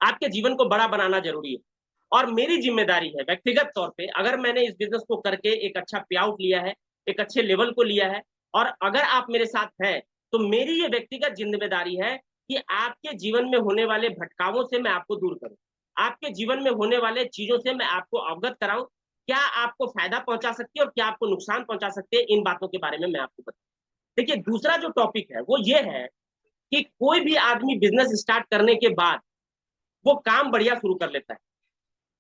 आपके जीवन को बड़ा बनाना जरूरी है। और मेरी जिम्मेदारी है व्यक्तिगत तौर पे, अगर मैंने इस बिजनेस को करके एक अच्छा पे आउट लिया है, एक अच्छे लेवल को लिया है, और अगर आप मेरे साथ हैं, तो मेरी ये व्यक्तिगत जिम्मेदारी है कि आपके जीवन में होने वाले भटकावों से मैं आपको दूर करूं, आपके जीवन में होने वाले चीजों से मैं आपको अवगत कराऊं, क्या आपको फायदा पहुंचा सकती है और क्या आपको नुकसान पहुंचा सकती है, इन बातों के बारे में मैं आपको बताऊं। देखिए, दूसरा जो टॉपिक है वो ये है कि कोई भी आदमी बिजनेस स्टार्ट करने के बाद वो काम बढ़िया शुरू कर लेता है,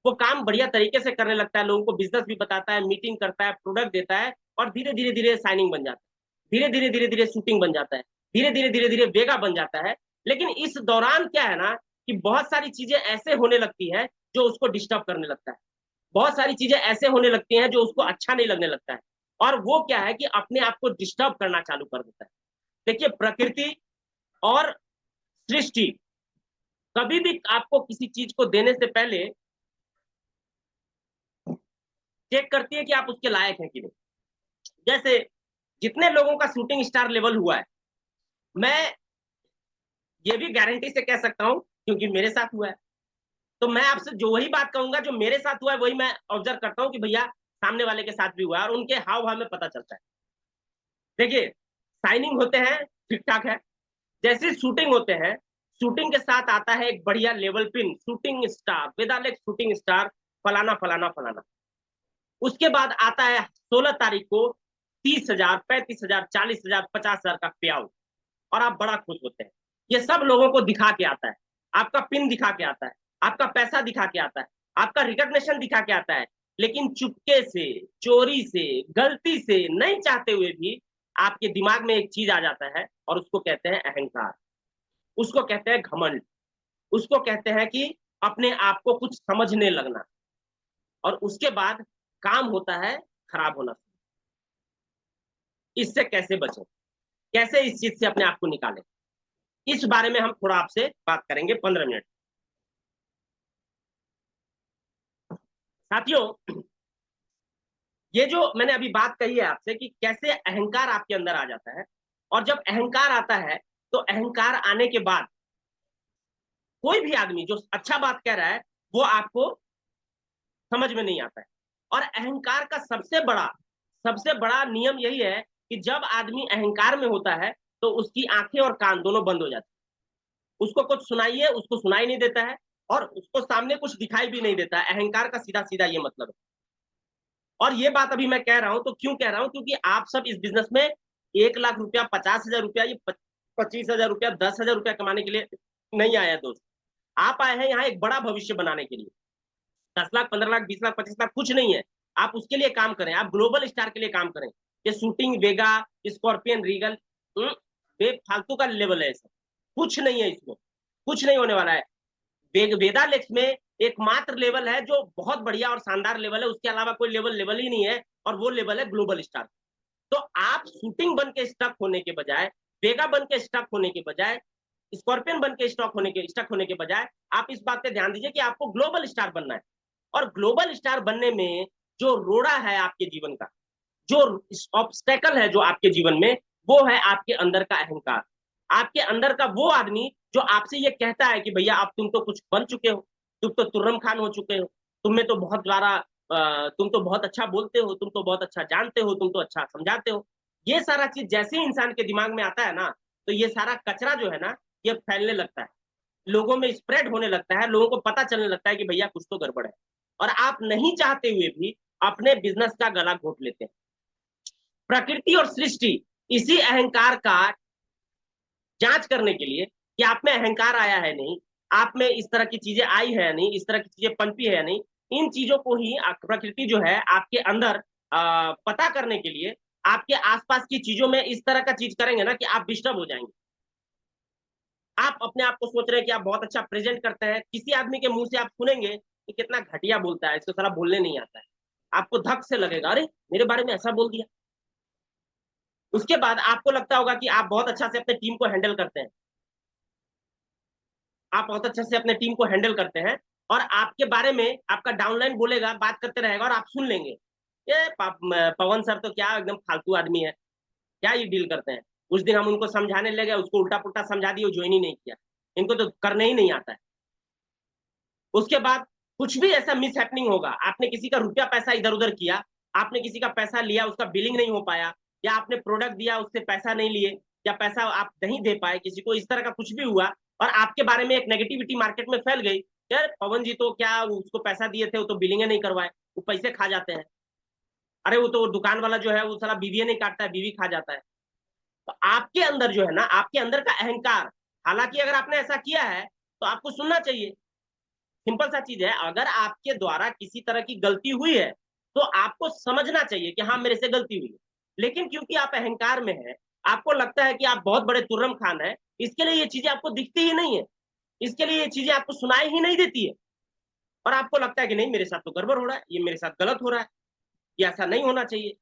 वो काम बढ़िया तरीके से करने लगता है, लोगों को बिजनेस भी बताता है, मीटिंग करता है, प्रोडक्ट देता है, और धीरे धीरे धीरे साइनिंग बन जाता है, धीरे धीरे धीरे धीरे शूटिंग बन जाता है, धीरे धीरे धीरे धीरे वेगा बन जाता है। लेकिन इस दौरान क्या है ना, कि बहुत सारी चीजें ऐसे होने लगती है जो उसको डिस्टर्ब करने लगता है, बहुत सारी चीजें ऐसे होने लगती हैं जो उसको अच्छा नहीं लगने लगता है, और वो क्या है कि अपने आप को डिस्टर्ब करना चालू कर देता है। देखिए, प्रकृति और सृष्टि कभी भी आपको किसी चीज को देने से पहले चेक करती है कि आप उसके लायक हैं कि नहीं। जैसे जितने लोगों का शूटिंग स्टार लेवल हुआ है, मैं ये भी गारंटी से कह सकता हूं क्योंकि मेरे साथ हुआ है, तो मैं आपसे जो वही बात कहूंगा जो मेरे साथ हुआ है, वही मैं ऑब्जर्व करता हूं कि भैया सामने वाले के साथ भी हुआ है, और उनके हाव भाव में पता चलता है। देखिए, साइनिंग होते हैं, ठीक ठाक है। जैसे शूटिंग होते हैं, शूटिंग के साथ आता है एक बढ़िया लेवल पिन, शूटिंग स्टार, वेदालेख शूटिंग स्टार, फलाना फलाना फलाना। उसके बाद आता है 16 तारीख को 30,000, 35,000, 40,000, 50,000 का पे आउट, और आप बड़ा खुश होते हैं। ये सब लोगों को दिखा के आता है, आपका पिन दिखा के आता है, आपका पैसा दिखा के आता है, आपका रिकॉग्निशन दिखा के आता है। लेकिन चुपके से, चोरी से, गलती से, नहीं चाहते हुए भी आपके दिमाग में एक चीज आ जाता है, और उसको कहते हैं अहंकार, उसको कहते हैं घमंड, उसको कहते हैं कि अपने आप को कुछ समझने लगना। और उसके बाद काम होता है खराब होना। इससे कैसे बचें, कैसे इस चीज से अपने आप को निकालें, इस बारे में हम थोड़ा आपसे बात करेंगे 15 मिनट। साथियों, ये जो मैंने अभी बात कही है आपसे कि कैसे अहंकार आपके अंदर आ जाता है, और जब अहंकार आता है, तो अहंकार आने के बाद कोई भी आदमी जो अच्छा बात कह रहा है वो आपको समझ में नहीं आता है। और अहंकार का सबसे बड़ा नियम यही है कि जब आदमी अहंकार में होता है, तो उसकी आंखें और कान दोनों बंद हो जाते हैं, उसको कुछ सुनाइए उसको सुनाई नहीं देता है, और उसको सामने कुछ दिखाई भी नहीं देता है। अहंकार का सीधा सीधा ये मतलब है। और ये बात अभी मैं कह रहा हूं तो क्यों कह रहा हूं, क्योंकि आप सब इस बिजनेस में 1 लाख रुपया, 50,000 रुपया, ये 25,000 रुपया, 10,000 रुपया कमाने के लिए नहीं आया दोस्त। आप आए हैं यहाँ एक बड़ा भविष्य बनाने के लिए। 10 लाख, 15 लाख, 20 लाख, 25 लाख कुछ नहीं है। आप उसके लिए काम करें, आप ग्लोबल स्टार के लिए काम करें। ये शूटिंग, वेगा, स्कॉर्पियन, रीगल, फालतू का लेवल है सब, कुछ नहीं है इसमें, कुछ नहीं होने वाला है। वेदा लेक्स में एकमात्र लेवल है जो बहुत बढ़िया और शानदार लेवल है, उसके अलावा कोई लेवल लेवल ही नहीं है, और वो लेवल है ग्लोबल स्टार। तो आप शूटिंग बन के स्टक होने के बजाय, वेगा बन के स्टक होने के बजाय, स्कॉर्पियन बन के स्टक होने के बजाय, आप इस बात पे ध्यान दीजिए कि आपको ग्लोबल स्टार बनना है। और ग्लोबल स्टार बनने में जो रोड़ा है आपके जीवन का, जो ऑब्स्टेकल है जो आपके जीवन में, वो है आपके अंदर का अहंकार, आपके अंदर का वो आदमी जो आपसे ये कहता है कि भैया अब तुम तो कुछ बन चुके हो, तुम तो तुर्रम खान हो चुके हो, तुम्हें तो बहुत द्वारा तुम तो बहुत अच्छा बोलते हो, तुम तो बहुत अच्छा जानते हो, तुम तो अच्छा समझाते हो। ये सारा चीज जैसे ही इंसान के दिमाग में आता है ना, तो ये सारा कचरा जो है ना, ये फैलने लगता है, लोगों में स्प्रेड होने लगता है, लोगों को पता चलने लगता है कि भैया कुछ तो गड़बड़ है, और आप नहीं चाहते हुए भी अपने बिजनेस का गला घोट लेते हैं। प्रकृति और सृष्टि इसी अहंकार का जांच करने के लिए कि आप में अहंकार आया है नहीं, आप में इस तरह की चीजें आई है नहीं, इस तरह की चीजें पनपी है नहीं, इन चीजों को ही प्रकृति जो है आपके अंदर पता करने के लिए आपके आसपास की चीजों में इस तरह का चीज करेंगे ना कि आप डिस्टर्ब हो जाएंगे। आप अपने आप को सोच रहे हैं कि आप बहुत अच्छा प्रेजेंट करते हैं, किसी आदमी के मुंह से आप सुनेंगे कि कितना घटिया बोलता है, इसको सारा बोलने नहीं आता है, आपको धक से लगेगा, अरे मेरे बारे में ऐसा बोल दिया। उसके बाद आपको लगता होगा कि आप बहुत अच्छा से अपने टीम को हैंडल करते हैं, आप बहुत अच्छे से अपने टीम को हैंडल करते हैं, और आपके बारे में आपका डाउनलाइन बोलेगा, बात करते रहेगा, और आप सुन लेंगे, ये पवन सर तो क्या एकदम फालतू आदमी है, क्या ये डील करते हैं। उस दिन हम उनको समझाने लगे, उसको उल्टा पुल्टा समझा दिए, ज्वाइन ही नहीं किया, इनको तो करने ही नहीं आता है। उसके बाद कुछ भी ऐसा मिस हैपनिंग होगा, आपने किसी का रुपया पैसा इधर उधर किया, आपने किसी का पैसा लिया, उसका बिलिंग नहीं हो पाया, या आपने प्रोडक्ट दिया उससे पैसा नहीं लिए, या पैसा आप नहीं दे पाए किसी को, इस तरह का कुछ भी हुआ और आपके बारे में एक नेगेटिविटी मार्केट में फैल गई, यार पवन जी तो क्या उसको पैसा दिए थे, वो तो बिलिंग नहीं करवाए, वो पैसे खा जाते हैं, अरे वो तो दुकान वाला जो है वो साला बीवी नहीं काटता है, बीवी खा जाता है। तो आपके अंदर जो है ना, आपके अंदर का अहंकार, हालांकि अगर आपने ऐसा किया है तो आपको सुनना चाहिए। सिंपल सा चीज है, अगर आपके द्वारा किसी तरह की गलती हुई है तो आपको समझना चाहिए कि हाँ मेरे से गलती हुई है, लेकिन क्योंकि आप अहंकार में हैं, आपको लगता है कि आप बहुत बड़े तुर्रम खान हैं, इसके लिए ये चीजें आपको दिखती ही नहीं है, इसके लिए ये चीजें आपको सुनाई ही नहीं देती है, और आपको लगता है कि नहीं मेरे साथ तो गड़बड़ हो रहा है, ये मेरे साथ गलत हो रहा है, ये ऐसा नहीं होना चाहिए,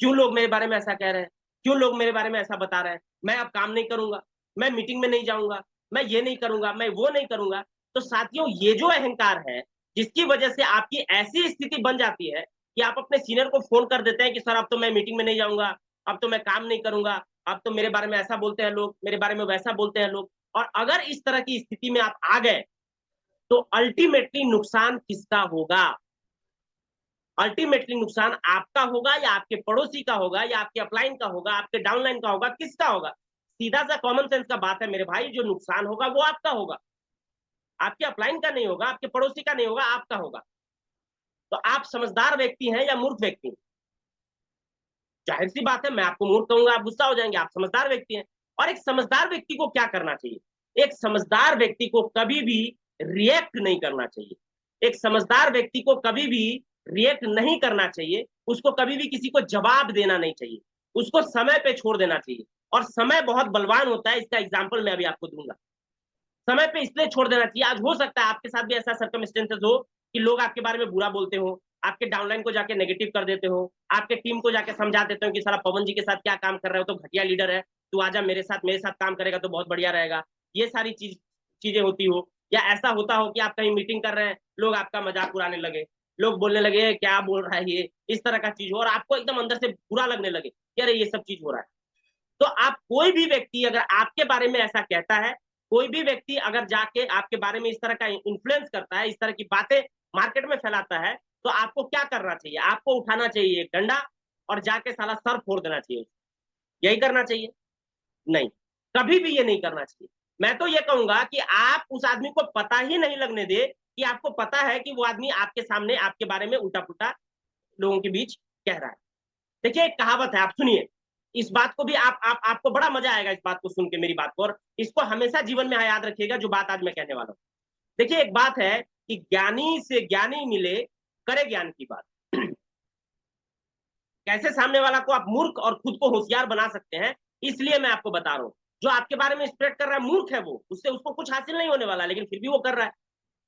क्यों लोग मेरे बारे में ऐसा कह रहे हैं, क्यों लोग मेरे बारे में ऐसा बता रहे हैं, मैं अब काम नहीं करूंगा, मैं मीटिंग में नहीं जाऊंगा, मैं ये नहीं करूंगा, मैं वो नहीं करूंगा। तो साथियों, ये जो अहंकार है, जिसकी वजह से आपकी ऐसी स्थिति बन जाती है कि आप अपने सीनियर को फोन कर देते हैं कि सर अब तो मैं मीटिंग में नहीं जाऊंगा, अब तो मैं काम नहीं करूंगा, अब तो मेरे बारे में ऐसा बोलते हैं लोग, मेरे बारे में वैसा बोलते हैं लोग। और अगर इस तरह की स्थिति में आप आ गए तो अल्टीमेटली नुकसान किसका होगा? अल्टीमेटली नुकसान आपका होगा, या आपके पड़ोसी का होगा, या आपके अपलाइन का होगा, आपके डाउनलाइन का होगा, किसका होगा? सीधा सा कॉमन सेंस का बात है मेरे भाई, जो नुकसान होगा वो आपका होगा, आपके अपलाइन का नहीं होगा, आपके पड़ोसी का नहीं होगा, आपका होगा। तो आप समझदार व्यक्ति हैं या मूर्ख व्यक्ति हैं? जाहिर सी बात है, मैं आपको मूर्ख कहूंगा, आप गुस्सा हो जाएंगे, आप समझदार व्यक्ति हैं। और एक समझदार व्यक्ति को क्या करना चाहिए? एक समझदार व्यक्ति को कभी भी रिएक्ट नहीं करना चाहिए, एक समझदार व्यक्ति को कभी भी रिएक्ट नहीं करना चाहिए, उसको कभी भी किसी को जवाब देना नहीं चाहिए, उसको समय पे छोड़ देना चाहिए। और समय बहुत बलवान होता है, इसका एग्जाम्पल मैं अभी आपको दूंगा। समय पे इसलिए छोड़ देना चाहिए, आज हो सकता है आपके साथ भी ऐसा सर्कमस्टेंसेस हो कि लोग आपके बारे में बुरा बोलते हो, आपके डाउनलाइन को जाके नेगेटिव कर देते हो, आपके टीम को जाके समझा देते हो कि साला पवन जी के साथ क्या काम कर रहे हो, तो घटिया लीडर है, तू आजा मेरे साथ काम करेगा तो बहुत बढ़िया रहेगा। ये सारी चीजें होती हो, या ऐसा होता हो कि आप कहीं मीटिंग कर रहे हैं, लोग आपका मजाक उड़ाने लगे, लोग बोलने लगे क्या बोल रहा है ये, इस तरह का चीज हो, और आपको एकदम अंदर से बुरा लगने लगे कि अरे ये सब चीज हो रहा है। तो आप, कोई भी व्यक्ति अगर आपके बारे में ऐसा कहता है, कोई भी व्यक्ति अगर जाके आपके बारे में इस तरह का इन्फ्लुएंस करता है, इस तरह की बातें मार्केट में फैलाता है, तो आपको क्या करना चाहिए? आपको उठाना चाहिए एक डंडा और जाके साला सर फोड़ देना चाहिए। यही करना चाहिए? नहीं, कभी भी ये नहीं करना चाहिए। मैं तो ये कहूंगा कि आप उस आदमी को पता ही नहीं लगने दे कि आपको पता है कि वो आदमी आपके सामने आपके बारे में उल्टा पुल्टा लोगों के बीच कह रहा है। देखिए एक कहावत है, आप सुनिए, इस बात को भी आपको बड़ा मजा आएगा इस बात को सुन के, मेरी बात को, और इसको हमेशा जीवन में याद रखिएगा जो बात आज मैं कहने वाला हूं। देखिए एक बात है कि ज्ञानी से ज्ञानी मिले, करे ज्ञान की बात। कैसे सामने वाला को आप मूर्ख और खुद को होशियार बना सकते हैं, इसलिए मैं आपको बता रहा हूं। जो आपके बारे में स्प्रेड कर रहा है मूर्ख है, वो, उससे उसको कुछ हासिल नहीं होने वाला, लेकिन फिर भी वो कर रहा है।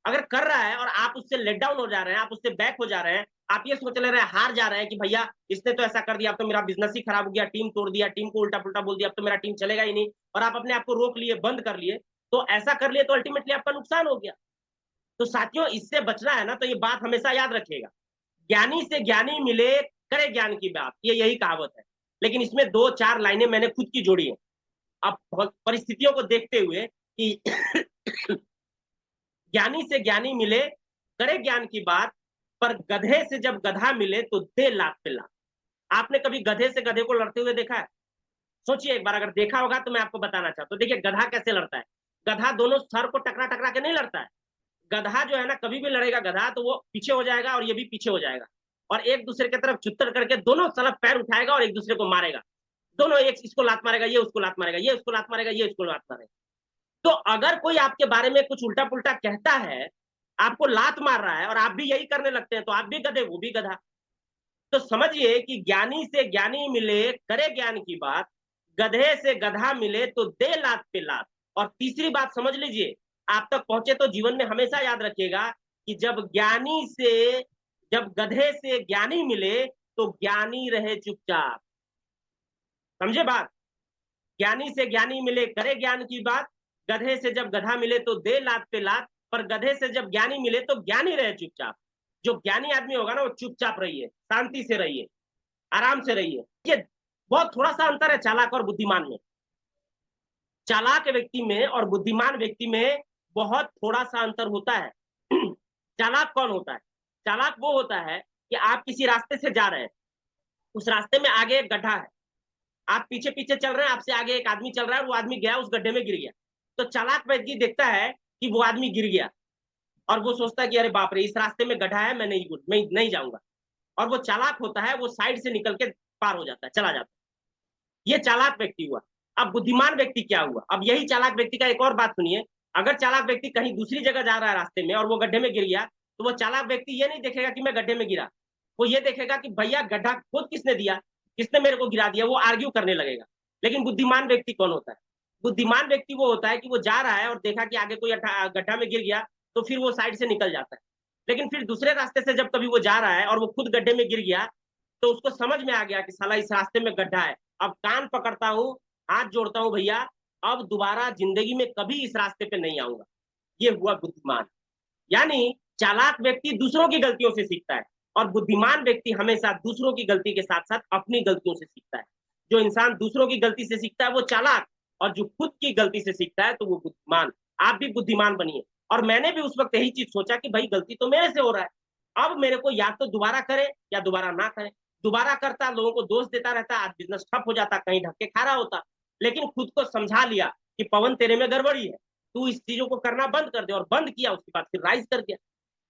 अगर कर रहा है और आप उससे लेट डाउन हो जा रहे हैं, आप उससे बैक हो जा रहे हैं, आप ये सोच ले रहे हैं, हार जा रहे हैं कि भैया इसने तो ऐसा कर दिया, अब तो मेरा बिजनेस ही खराब हो गया, टीम तोड़ दिया, टीम को उल्टा पुल्टा बोल दिया, अब तो मेरा टीम चलेगा ही नहीं, और आप अपने आप को रोक लिए, बंद कर लिए, तो ऐसा कर लिए तो अल्टीमेटली आपका नुकसान हो गया। तो साथियों, इससे बचना है ना, तो ये बात हमेशा याद रखिएगा, ज्ञानी से ज्ञानी मिले, करे ज्ञान की बात, ये यही कहावत है। लेकिन इसमें दो चार लाइनें मैंने खुद की जोड़ी है, अब परिस्थितियों को देखते हुए कि ज्ञानी से ज्ञानी मिले, करे ज्ञान की बात, पर गधे से जब गधा मिले तो दे लात पे लात। आपने कभी गधे से गधे को लड़ते हुए देखा है? सोचिए एक बार, अगर देखा होगा तो मैं आपको बताना चाहता हूँ। देखिए गधा कैसे लड़ता है, गधा दोनों सर को टकरा टकरा के नहीं लड़ता है। गधा जो है ना, कभी भी लड़ेगा गधा तो वो पीछे हो जाएगा और ये भी पीछे हो जाएगा, और एक दूसरे की तरफ चुत्तर करके दोनों तरफ पैर उठाएगा और एक दूसरे को मारेगा। दोनों, एक इसको लात मारेगा, ये उसको लात मारेगा, ये उसको लात मारेगा, ये उसको लात मारेगा। तो अगर कोई आपके बारे में कुछ उल्टा पुल्टा कहता है, आपको लात मार रहा है, और आप भी यही करने लगते हैं, तो आप भी गधे, वो भी गधा। तो समझिए कि ज्ञानी से ज्ञानी मिले, करे ज्ञान की बात, गधे से गधा मिले तो दे लात पे लात। और तीसरी बात समझ लीजिए, आप तक पहुंचे तो जीवन में हमेशा याद रखिएगा कि जब गधे से ज्ञानी मिले तो ज्ञानी रहे चुपचाप। समझे बात? ज्ञानी से ज्ञानी मिले, करे ज्ञान की बात, गधे से जब गधा मिले तो दे लात पे लात, पर गधे से जब ज्ञानी मिले तो ज्ञानी रहे चुपचाप। जो ज्ञानी आदमी होगा ना, वो चुपचाप रहिए, शांति से रहिए, आराम से रहिए। ये बहुत थोड़ा सा अंतर है चालाक और बुद्धिमान में। चालाक व्यक्ति में और बुद्धिमान व्यक्ति में बहुत थोड़ा सा अंतर होता है। चालाक कौन होता है? चालाक वो होता है कि आप किसी रास्ते से जा रहे हैं, उस रास्ते में आगे एक गड्ढा है, आप पीछे पीछे चल रहे हैं, आपसे आगे एक आदमी चल रहा है, वो आदमी गया उस गड्ढे में गिर गया। तो चालाक व्यक्ति देखता है कि वो आदमी गिर गया और वो सोचता है कि अरे बाप रे, इस रास्ते में गड्ढा है, मैं नहीं जाऊंगा। और वो चालाक होता है, वो साइड से निकल के पार हो जाता है, चला जाता है। ये चालाक व्यक्ति हुआ। अब बुद्धिमान व्यक्ति क्या हुआ? अब यही चालाक व्यक्ति का एक और बात सुनिए। अगर चालाक व्यक्ति कहीं दूसरी जगह जा रहा है रास्ते में और वो गड्ढे में गिर गया, तो वो चालाक व्यक्ति ये नहीं देखेगा कि मैं गड्ढे में गिरा, वो ये देखेगा कि भैया गड्ढा खुद किसने दिया, किसने मेरे को गिरा दिया, वो आर्ग्यू करने लगेगा। लेकिन बुद्धिमान व्यक्ति कौन होता है? बुद्धिमान व्यक्ति वो होता है कि वो जा रहा है और देखा कि आगे कोई गड्ढा में गिर गया, तो फिर वो साइड से निकल जाता है। लेकिन फिर दूसरे रास्ते से जब कभी वो जा रहा है और वो खुद गड्ढे में गिर गया, तो उसको समझ में आ गया कि साला इस रास्ते में गड्ढा है, अब कान पकड़ता हूँ, हाथ जोड़ता हूँ, भैया अब दोबारा जिंदगी में कभी इस रास्ते पे नहीं आऊंगा। ये हुआ बुद्धिमान। यानी चालाक व्यक्ति दूसरों की गलतियों से सीखता है और बुद्धिमान व्यक्ति हमेशा दूसरों की गलती के साथ साथ अपनी गलतियों से सीखता है। जो इंसान दूसरों की गलती से सीखता है वो चालाक, और जो खुद की गलती से सीखता है तो वो बुद्धिमान। आप भी बुद्धिमान बनिए। और मैंने भी उस वक्त यही चीज सोचा कि भाई गलती तो मेरे से हो रहा है, अब मेरे को या तो दोबारा करे या दोबारा ना करे। दोबारा करता, लोगों को दोष देता रहता, आज बिजनेस ठप हो जाता, कहीं धक्के खा रहा होता। लेकिन खुद को समझा लिया कि पवन तेरे में गड़बड़ी है, तू इस चीजों को करना बंद कर दे, और बंद किया, उसके बाद फिर राइज कर दिया।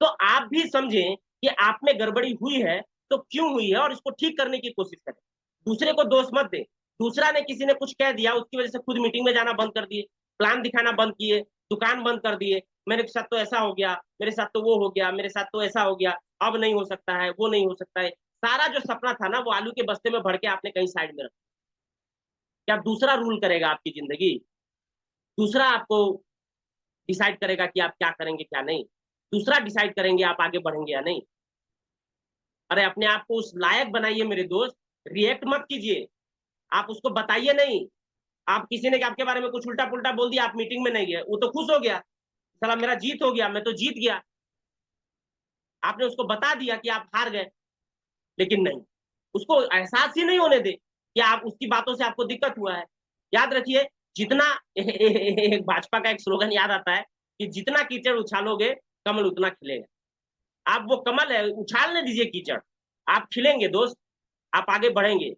तो आप भी समझें कि आप में गड़बड़ी हुई है तो क्यों हुई है, और इसको ठीक करने की कोशिश करें। दूसरे को दोष मत दे। दूसरा ने, किसी ने कुछ कह दिया, उसकी वजह से खुद मीटिंग में जाना बंद कर दिए, प्लान दिखाना बंद किए, दुकान बंद कर दिए, मेरे साथ तो ऐसा हो गया, मेरे साथ तो वो हो गया, मेरे साथ तो ऐसा हो गया, अब नहीं हो सकता है, वो नहीं हो सकता है। सारा जो सपना था ना, वो आलू के बस्ते में भर के आपने कहीं साइड में रखा। क्या दूसरा रूल करेगा आपकी जिंदगी? दूसरा आपको डिसाइड करेगा कि आप क्या करेंगे क्या नहीं? दूसरा डिसाइड करेंगे आप आगे बढ़ेंगे या नहीं? अरे अपने आप को उस लायक बनाइए मेरे दोस्त। रिएक्ट मत कीजिए, आप उसको बताइए नहीं। आप किसी ने आपके बारे में कुछ उल्टा पुल्टा बोल दिया, आप मीटिंग में नहीं गए, वो तो खुश हो गया, साला मेरा जीत हो गया, मैं तो जीत गया। आपने उसको बता दिया कि आप हार गए। लेकिन नहीं, उसको एहसास ही नहीं होने दे कि आप, उसकी बातों से आपको दिक्कत हुआ है। याद रखिए, जितना एक भाजपा का एक स्लोगन याद आता है कि जितना कीचड़ उछालोगे कमल उतना खिलेगा। आप वो कमल है, उछालने दीजिए कीचड़, आप खिलेंगे दोस्त, आप आगे बढ़ेंगे।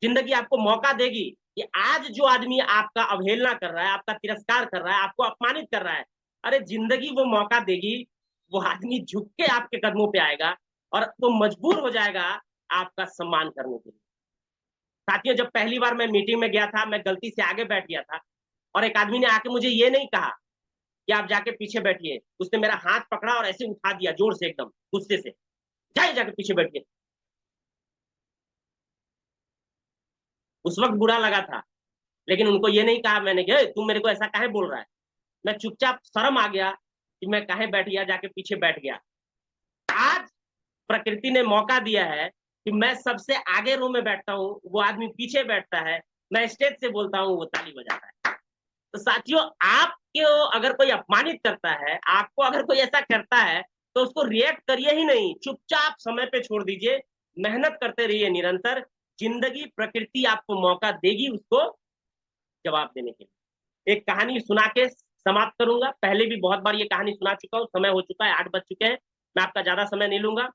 जिंदगी आपको मौका देगी कि आज जो आदमी आपका अवहेलना कर रहा है, आपका तिरस्कार कर रहा है, आपको अपमानित कर रहा है, अरे जिंदगी वो मौका देगी, वो आदमी झुक के आपके कदमों पे आएगा और वो मजबूर हो जाएगा आपका सम्मान करने के लिए। साथियों, जब पहली बार मैं मीटिंग में गया था, मैं गलती से आगे बैठ गया था और एक आदमी ने आके मुझे ये नहीं कहा कि आप जाके पीछे बैठिए, उसने मेरा हाथ पकड़ा और ऐसे उठा दिया जोर से, एकदम गुस्से से, जाइए जाके पीछे बैठिए। उस वक्त बुरा लगा था, लेकिन उनको ये नहीं कहा मैंने कि तुम मेरे को ऐसा काहे बोल रहा है। मैं चुपचाप, शर्म आ गया कि मैं काहे बैठ गया, जाके पीछे बैठ गया। आज प्रकृति ने मौका दिया है कि मैं सबसे आगे रो में बैठता हूँ, वो आदमी पीछे बैठता है, मैं स्टेज से बोलता हूँ, वो ताली बजाता है। तो साथियों, आपको अगर कोई अपमानित करता है, आपको अगर कोई ऐसा करता है, तो उसको रिएक्ट करिए ही नहीं, चुपचाप समय पे छोड़ दीजिए, मेहनत करते रहिए निरंतर। जिंदगी, प्रकृति आपको मौका देगी उसको जवाब देने के लिए। एक कहानी सुना के समाप्त करूंगा। पहले भी बहुत बार ये कहानी सुना चुका हूँ, समय हो चुका है, 8 बज चुके हैं, मैं आपका ज्यादा समय नहीं लूंगा।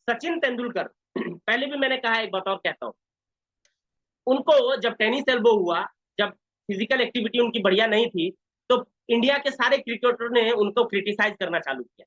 सचिन तेंदुलकर, पहले भी मैंने कहा, एक बात और कहता हूँ, उनको जब टेनिस एल्बो हुआ, जब फिजिकल एक्टिविटी उनकी बढ़िया नहीं थी, तो इंडिया के सारे क्रिकेटर ने उनको क्रिटिसाइज करना चालू किया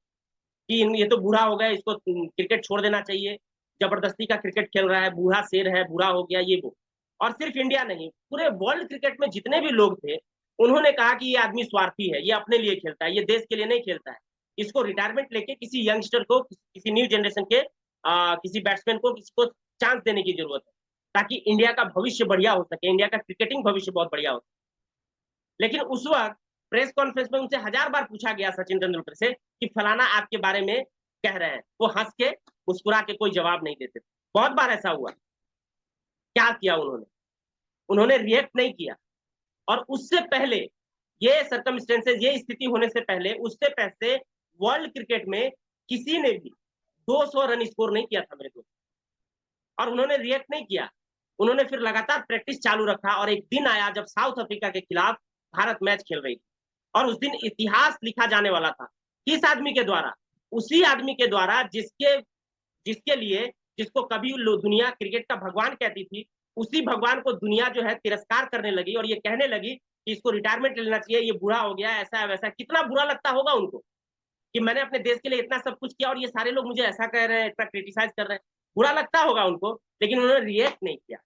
कि ये तो बूढ़ा हो गया, इसको क्रिकेट छोड़ देना चाहिए, जबरदस्ती का क्रिकेट खेल रहा है, बूढ़ा शेर है, बूढ़ा हो गया, ये वो। और सिर्फ इंडिया नहीं, पूरे वर्ल्ड क्रिकेट में जितने भी लोग थे, उन्होंने कहा कि ये आदमी स्वार्थी है, ये अपने लिए खेलता है, ये देश के लिए नहीं खेलता है, इसको रिटायरमेंट लेके किसी यंगस्टर को, किसी न्यू जनरेशन के किसी बैट्समैन को, किसी को चांस देने की जरूरत है, ताकि इंडिया का भविष्य बढ़िया हो सके, इंडिया का क्रिकेटिंग भविष्य बहुत बढ़िया हो सके। लेकिन उस वक्त प्रेस कॉन्फ्रेंस में उनसे 1000 बार पूछा गया सचिन तेंदुलकर से कि फलाना आपके बारे में कह रहे हैं, वो हंस के मुस्कुरा के कोई जवाब नहीं देते। बहुत बार ऐसा हुआ। क्या किया उन्होंने? उन्होंने रिएक्ट नहीं किया। और उससे पहले, ये सर्कमस्टेंसेस, ये स्थिति होने से पहले, उससे पहले वर्ल्ड क्रिकेट में किसी ने भी 200 रन स्कोर नहीं किया था मेरे दोस्त, और उन्होंने रिएक्ट नहीं किया। उन्होंने फिर लगातार प्रैक्टिस चालू रखा, और एक दिन आया जब साउथ अफ्रीका के खिलाफ भारत मैच खेल रही थी, और उस दिन इतिहास लिखा जाने वाला था। किस आदमी के द्वारा? उसी आदमी के द्वारा जिसके जिसके लिए जिसको कभी दुनिया क्रिकेट का भगवान कहती थी, उसी भगवान को दुनिया जो है तिरस्कार करने लगी और ये कहने लगी कि इसको रिटायरमेंट लेना चाहिए, ये बूढ़ा हो गया, ऐसा है वैसा। कितना बुरा लगता होगा उनको कि मैंने अपने देश के लिए इतना सब कुछ किया और ये सारे लोग मुझे ऐसा कह रहे हैं, इतना क्रिटिसाइज कर रहे हैं। बुरा लगता होगा उनको, लेकिन उन्होंने रिएक्ट नहीं किया।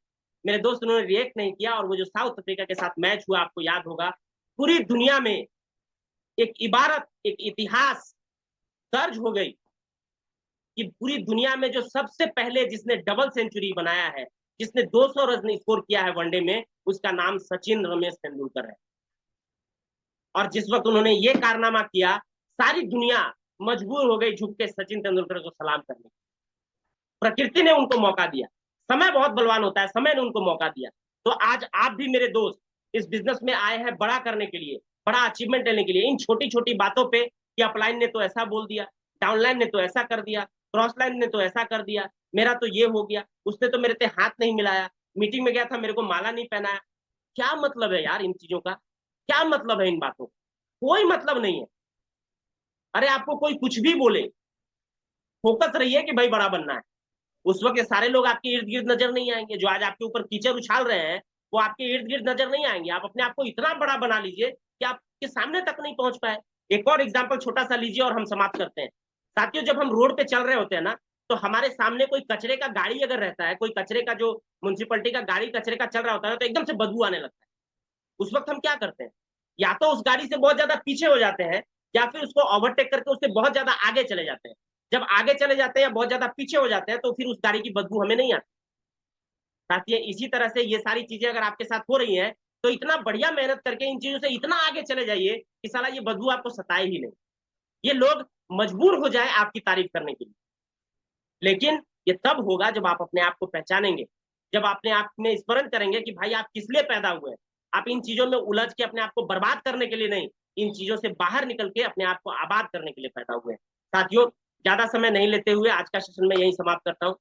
मेरे दोस्त, उन्होंने रिएक्ट नहीं किया। और वो जो साउथ अफ्रीका के साथ मैच हुआ, आपको याद होगा, पूरी दुनिया में एक इबारत, एक इतिहास दर्ज हो गई कि पूरी दुनिया में जो सबसे पहले जिसने डबल सेंचुरी बनाया है, जिसने 200 रन स्कोर किया है वनडे में, उसका नाम सचिन रमेश तेंदुलकर है। और जिस वक्त उन्होंने ये कारनामा किया, सारी दुनिया मजबूर हो गई झुक के सचिन तेंदुलकर को सलाम करने। प्रकृति ने उनको मौका दिया। समय बहुत बलवान होता है, समय ने उनको मौका दिया। तो आज आप भी मेरे दोस्त इस बिजनेस में आए हैं बड़ा करने के लिए, बड़ा अचीवमेंट लेने के लिए। इन छोटी छोटी बातों पे कि अपलाइन ने तो ऐसा बोल दिया, डाउनलाइन ने तो ऐसा कर दिया, क्रॉस लाइन ने तो ऐसा कर दिया, मेरा तो ये हो गया, उसने तो मेरे से हाथ नहीं मिलाया, मीटिंग में गया था मेरे को माला नहीं पहनाया। क्या मतलब है यार इन चीजों का? क्या मतलब है इन बातों? कोई मतलब नहीं है। अरे आपको कोई कुछ भी बोले, फोकस रहिए कि भाई बड़ा बनना है। उस वक्त सारे लोग आपके इर्द गिर्द नजर नहीं आएंगे। जो आज आपके ऊपर कीचड़ उछाल रहे हैं, वो आपके इर्द गिर्द नजर नहीं आएंगे। आप अपने आप को इतना बड़ा बना लीजिए कि आपके सामने तक नहीं पहुंच पाए। एक और एग्जाम्पल छोटा सा लीजिए और हम समाप्त करते हैं। साथियों, जब हम रोड पे चल रहे होते हैं ना, तो हमारे सामने कोई कचरे का गाड़ी अगर रहता है, कोई कचरे का जो म्यूनसिपलिटी का गाड़ी कचरे का चल रहा होता है, तो एकदम से बदबू आने लगता है। उस वक्त हम क्या करते हैं? या तो उस गाड़ी से बहुत ज्यादा पीछे हो जाते हैं, या फिर उसको ओवरटेक करके उससे बहुत ज्यादा आगे चले जाते हैं। जब आगे चले जाते हैं या बहुत ज्यादा पीछे हो जाते हैं, तो फिर उस गाड़ी की बदबू हमें नहीं आती। साथियों, इसी तरह से ये सारी चीजें अगर आपके साथ हो रही हैं, तो इतना बढ़िया मेहनत करके इन चीजों से इतना आगे चले जाइए कि साला ये बदबू आपको सताए ही नहीं। ये लोग मजबूर हो जाए आपकी तारीफ करने के लिए। लेकिन ये तब होगा जब आप अपने आप को पहचानेंगे, जब अपने आप में स्मरण करेंगे कि भाई आप किस लिए पैदा हुए हैं। आप इन चीजों में उलझ के अपने आप को बर्बाद करने के लिए नहीं, इन चीजों से बाहर निकल के अपने आप को आबाद करने के लिए पैदा हुए हैं। साथियों, ज्यादा समय नहीं लेते हुए आज का सेशन में यही समाप्त करता हूँ।